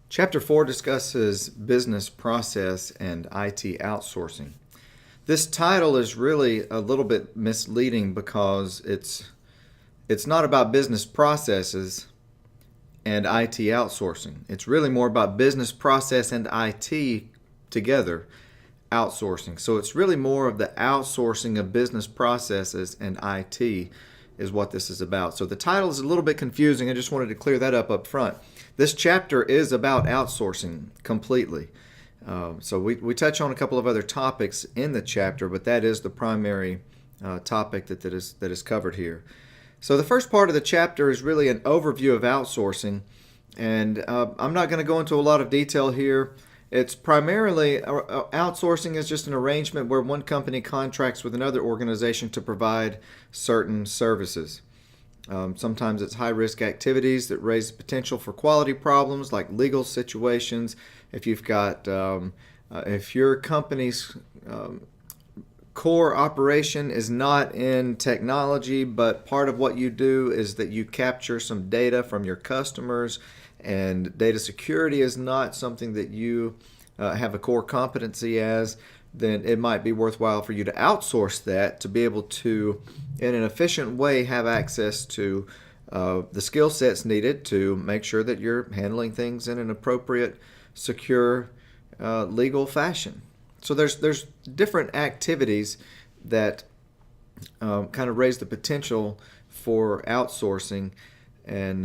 Chapter 4 discusses business process and IT outsourcing. This title is really a little bit misleading because it's not about business processes and IT outsourcing. It's really more about business process and IT together outsourcing. So it's really more of the outsourcing of business processes and IT is what this is about. So the title is a little bit confusing. I just wanted to clear that up front. This chapter is about outsourcing completely. So we touch on a couple of other topics in the chapter, but that is the primary topic that is covered here. So the first part of the chapter is really an overview of outsourcing, and I'm not going to go into a lot of detail here. It's primarily outsourcing is just an arrangement where one company contracts with another organization to provide certain services. Sometimes it's high-risk activities that raise the potential for quality problems like legal situations. If you've got, if your company's core operation is not in technology, but part of what you do is that you capture some data from your customers, and data security is not something that you have a core competency as, then it might be worthwhile for you to outsource that to be able to, in an efficient way, have access to the skill sets needed to make sure that you're handling things in an appropriate, secure, legal fashion. So there's different activities that kind of raise the potential for outsourcing. And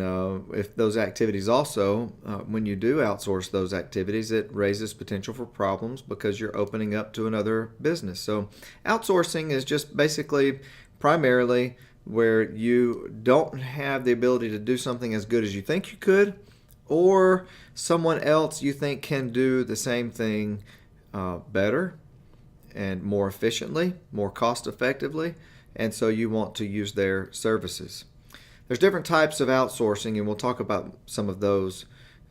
if those activities also, when you do outsource those activities, it raises potential for problems because you're opening up to another business. So outsourcing is just basically primarily where you don't have the ability to do something as good as you think you could, or someone else you think can do the same thing better and more efficiently, more cost effectively, and so you want to use their services. There's different types of outsourcing, and we'll talk about some of those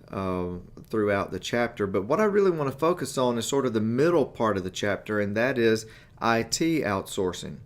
throughout the chapter. But what I really want to focus on is sort of the middle part of the chapter, and that is IT outsourcing.